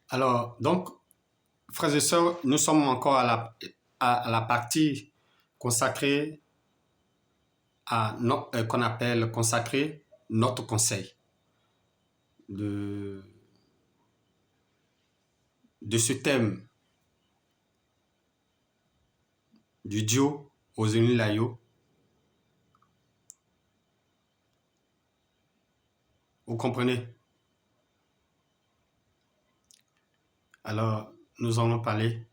Alors, donc, frères et sœurs, nous sommes encore à la partie consacrée qu'on appelle consacrer notre conseil de, de ce thème du duo Ozoni Layo. Vous comprenez? Alors, nous allons parler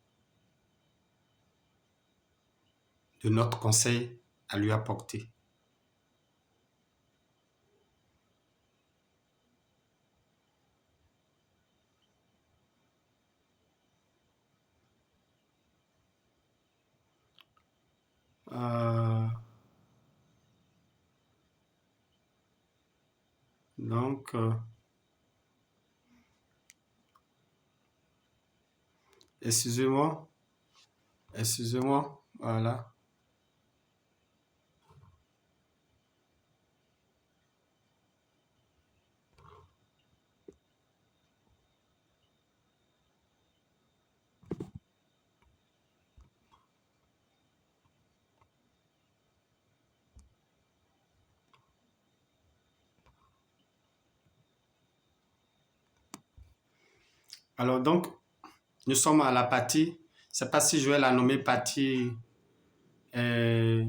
de notre conseil à lui apporter. Euh, donc, excusez-moi, voilà. Alors, donc, nous sommes à la partie, je ne sais pas si je vais la nommer partie 15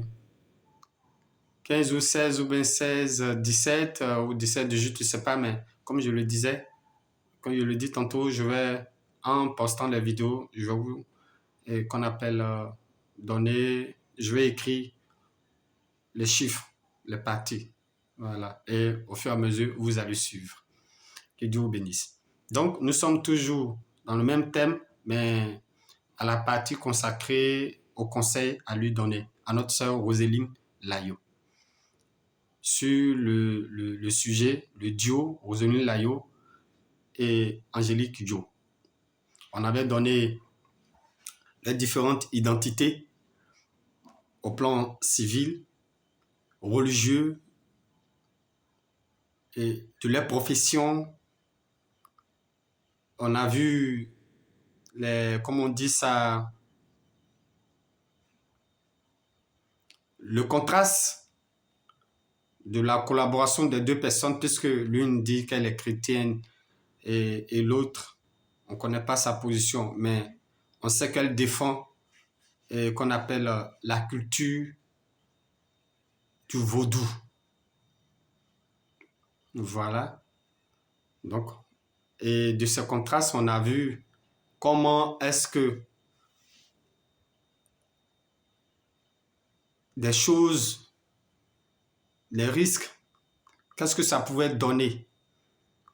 ou 16 ou bien 16, 17 ou 17 de je ne sais pas, mais comme je le disais, comme je le dis tantôt, je vais, en postant les vidéos, je vais vous, qu'on appelle donner, je vais écrire les chiffres, les parties. Voilà. Et au fur et à mesure, vous allez suivre. Que Dieu vous bénisse. Donc, nous sommes toujours dans le même thème, mais à la partie consacrée au conseil à lui donner, à notre sœur Roséline Layo. Sur le sujet, le duo Roséline Layo et Angélique Dio. On avait donné les différentes identités au plan civil, religieux et de leurs professions. On a vu comment on dit ça, le contraste de la collaboration des deux personnes, puisque l'une dit qu'elle est chrétienne et l'autre, on ne connaît pas sa position, mais on sait qu'elle défend qu'on appelle la culture du vaudou. Voilà. Donc, et de ce contraste, on a vu comment est-ce que des choses, les risques, qu'est-ce que ça pouvait donner,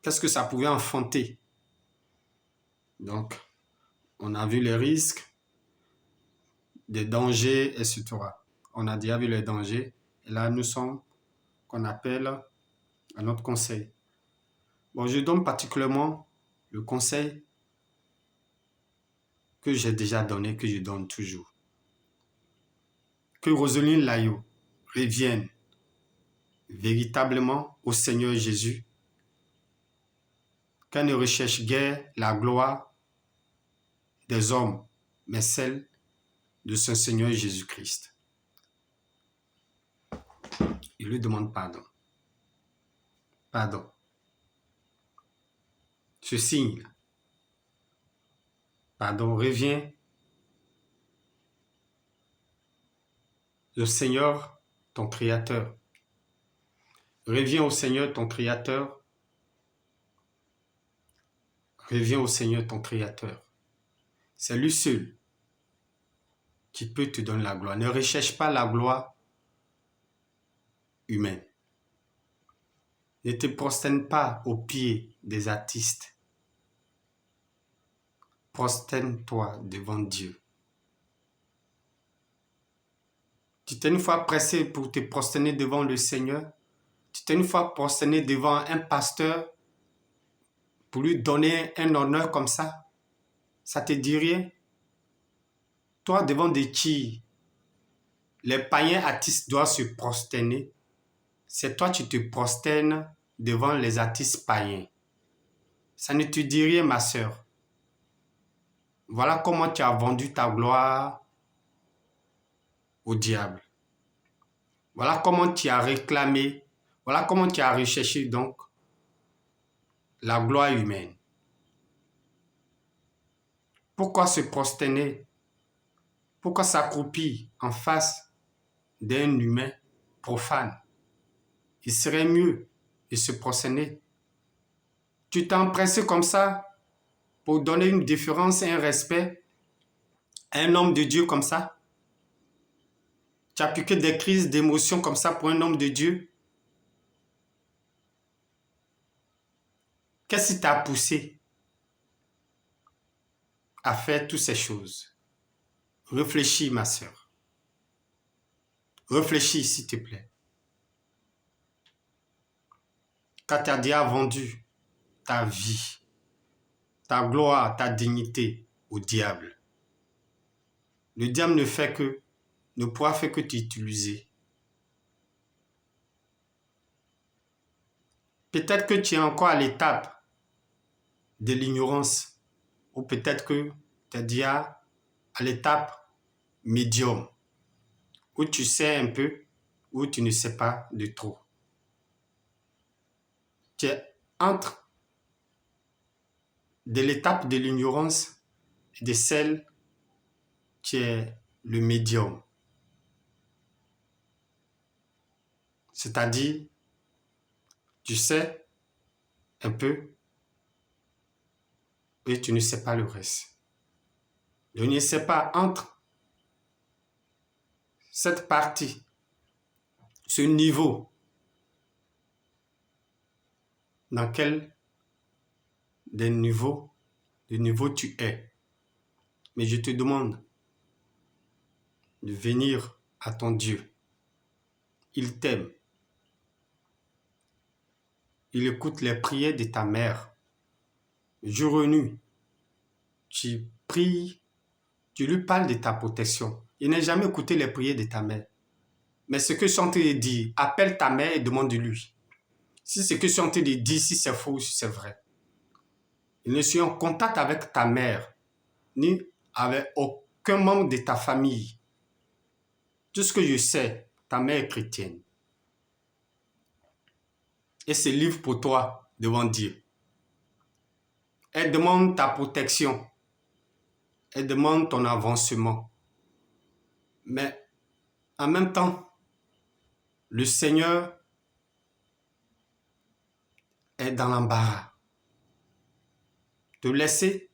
qu'est-ce que ça pouvait enfanter. Donc, on a vu les risques, des dangers, etc. On a déjà vu les dangers. Et là, nous sommes, qu'on appelle à notre conseil. Bon, je donne particulièrement le conseil que j'ai déjà donné, que je donne toujours. Que Roséline Layo revienne véritablement au Seigneur Jésus, qu'elle ne recherche guère la gloire des hommes, mais celle de son Seigneur Jésus-Christ. Il lui demande pardon. Pardon. Ce signe, pardon, revient au Seigneur, ton Créateur. Reviens au Seigneur, ton Créateur. Reviens au Seigneur, ton Créateur. C'est lui seul qui peut te donner la gloire. Ne recherche pas la gloire humaine. Ne te prosterne pas aux pieds des artistes. Prosterne-toi devant Dieu. Tu t'es une fois pressé pour te prosterner devant le Seigneur. Tu t'es une fois prosterné devant un pasteur pour lui donner un honneur comme ça. Ça te dit rien? Toi, devant de qui les païens artistes doivent se prosterner, c'est toi tu te prosternes devant les artistes païens. Ça ne te dit rien, ma sœur. Voilà comment tu as vendu ta gloire au diable. Voilà comment tu as réclamé, voilà comment tu as recherché donc la gloire humaine. Pourquoi se prosterner? Pourquoi s'accroupir en face d'un humain profane? Il serait mieux de se prosterner. Tu t'es empressé comme ça pour donner une déférence et un respect à un homme de Dieu comme ça? Tu as piqué des crises d'émotion comme ça pour un homme de Dieu? Qu'est-ce qui t'a poussé à faire toutes ces choses? Réfléchis, ma sœur. Réfléchis, s'il te plaît. Quand tu as déjà vendu ta vie, ta gloire, ta dignité au diable, le diable ne pourra faire que t'utiliser. Peut-être que tu es encore à l'étape de l'ignorance, ou peut-être que tu es déjà à l'étape médium, où tu sais un peu, où tu ne sais pas de trop. Tu es entre de l'étape de l'ignorance et de celle qui est le médium. C'est-à-dire, tu sais un peu et tu ne sais pas le reste. Je ne sais pas entre cette partie, ce niveau, dans quel de niveau tu es. Mais je te demande de venir à ton Dieu. Il t'aime. Il écoute les prières de ta mère. Jour et nuit, tu pries, tu lui parles de ta protection. Il n'a jamais écouté les prières de ta mère. Mais ce que je suis en train de dire, appelle ta mère et demande-lui. Si ce que je suis en train de dire, si c'est faux ou si c'est vrai. Il ne suis en contact avec ta mère, ni avec aucun membre de ta famille. Tout ce que je sais, ta mère est chrétienne. Et se livre pour toi devant Dieu. Elle demande ta protection. Elle demande ton avancement. Mais en même temps, le Seigneur est dans l'embarras. Te laisser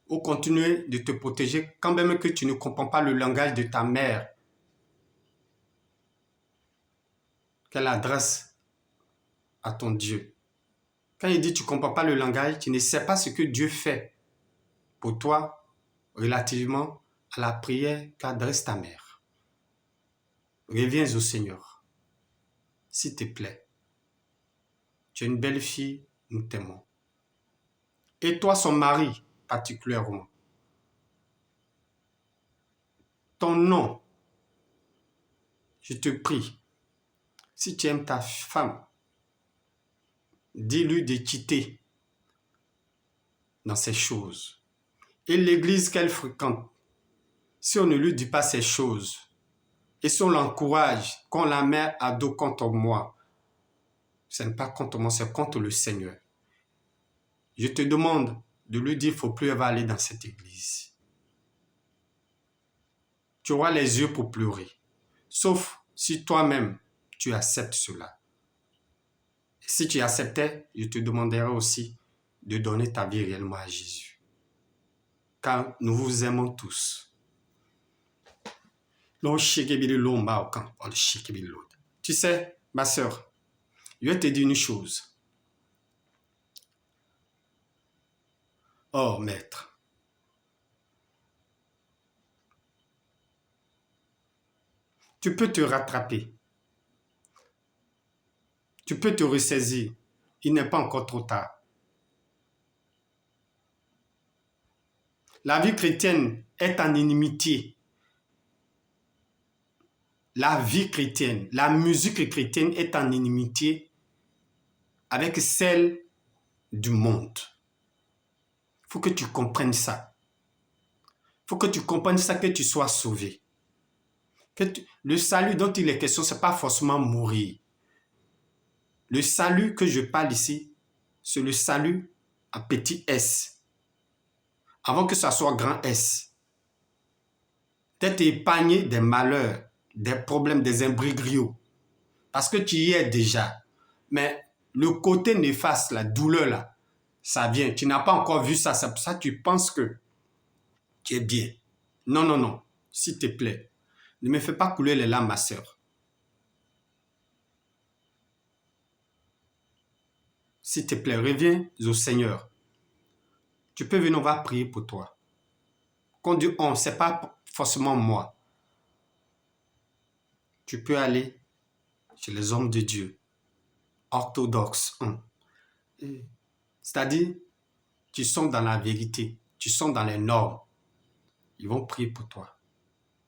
ou continuer de te protéger quand même que tu ne comprends pas le langage de ta mère qu'elle adresse à ton Dieu. Quand il dit tu ne comprends pas le langage, tu ne sais pas ce que Dieu fait pour toi relativement à la prière qu'adresse ta mère. Reviens au Seigneur, s'il te plaît. Tu es une belle fille, nous t'aimons. Et toi, son mari, particulièrement. Ton nom, je te prie, si tu aimes ta femme, dis-lui de quitter dans ces choses. Et l'église qu'elle fréquente, si on ne lui dit pas ces choses, et si on l'encourage, qu'on la met à dos contre moi, ce n'est pas contre moi, c'est contre le Seigneur. Je te demande de lui dire, il ne faut plus aller dans cette église. Tu auras les yeux pour pleurer, sauf si toi-même, tu acceptes cela. Et si tu acceptais, je te demanderai aussi de donner ta vie réellement à Jésus. Car nous vous aimons tous. Tu sais, ma sœur, je vais te dire une chose. Oh, maître, tu peux te rattraper. Tu peux te ressaisir. Il n'est pas encore trop tard. La vie chrétienne est en inimitié. La vie chrétienne, la musique chrétienne est en inimitié avec celle du monde. Il faut que tu comprennes ça. faut que tu comprennes ça, que tu sois sauvé. Le salut dont il est question, ce n'est pas forcément mourir. Le salut que je parle ici, c'est le salut à petit S, avant que ça soit grand S. D'être épargné des malheurs, des problèmes, des imbroglios, parce que tu y es déjà. Mais le côté néfaste, la douleur là, ça vient. Tu n'as pas encore vu ça, c'est pour ça que tu penses que tu es bien. Non, non, non, s'il te plaît, ne me fais pas couler les larmes, ma sœur. S'il te plaît, reviens au Seigneur. Tu peux venir, on va prier pour toi. Quand on dit on, ce n'est pas forcément moi. Tu peux aller chez les hommes de Dieu, orthodoxes. C'est-à-dire, tu sens dans la vérité, tu sens dans les normes. Ils vont prier pour toi.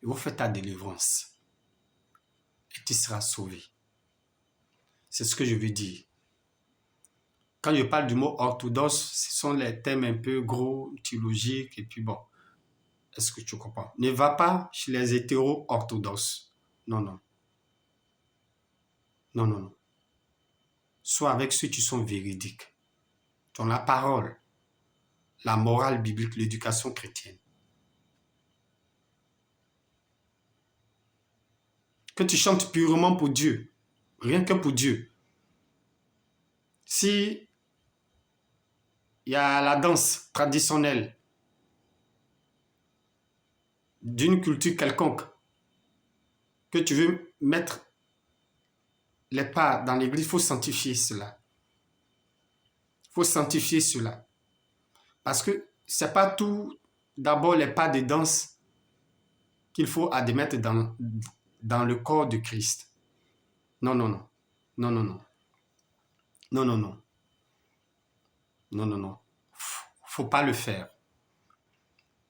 Ils vont faire ta délivrance. Et tu seras sauvé. C'est ce que je veux dire. Quand je parle du mot orthodoxe, ce sont les thèmes un peu gros, théologiques, et puis bon, est-ce que tu comprends? Ne va pas chez les hétéros orthodoxes. Non, non. Non, non, non. Sois avec ceux qui sont véridiques. Dans la parole, la morale biblique, l'éducation chrétienne. Que tu chantes purement pour Dieu. Rien que pour Dieu. Si il y a la danse traditionnelle d'une culture quelconque, que tu veux mettre les pas dans l'église, il faut sanctifier cela. Il faut sanctifier cela. Parce que ce n'est pas tout d'abord les pas de danse qu'il faut admettre dans le corps de Christ. Non, non, non. Non, non, non. Non, non, non. Non, non, non. Faut pas le faire.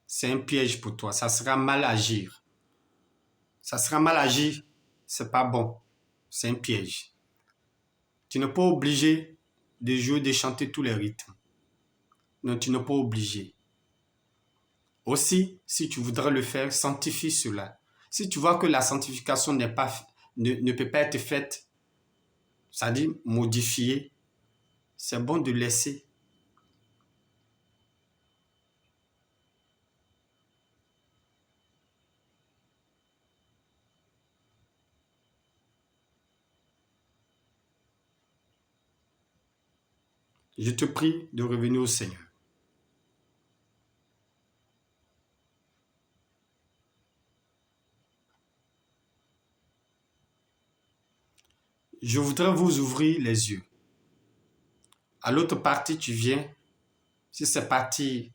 C'est un piège pour toi. Ça sera mal agir. Ça sera mal agir. C'est pas bon. C'est un piège. Tu n'es pas obligé de jouer, de chanter tous les rythmes. Non, tu n'es pas obligé. Aussi, si tu voudrais le faire, sanctifie cela. Si tu vois que la sanctification ne peut pas être faite, c'est-à-dire modifiée, c'est bon de laisser. Je te prie de revenir au Seigneur. Je voudrais vous ouvrir les yeux. À l'autre partie, tu viens. Si c'est parti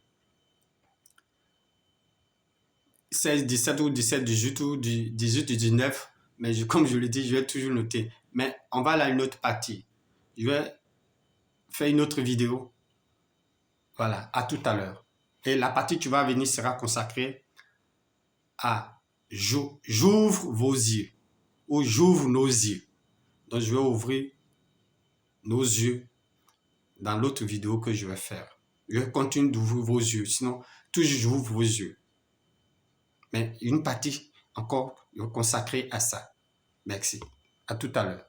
16, 17 ou 17, 18 ou 18, 19, mais comme je le dis, je vais toujours noter. Mais on va aller à une autre partie. Je vais faire une autre vidéo. Voilà, à tout à l'heure. Et la partie que tu vas venir sera consacrée à j'ouvre vos yeux ou j'ouvre nos yeux. Donc, je vais ouvrir nos yeux dans l'autre vidéo que je vais faire. Je vais continuer d'ouvrir vos yeux, sinon, toujours j'ouvre vos yeux. Mais une partie encore consacrée à ça. Merci. À tout à l'heure.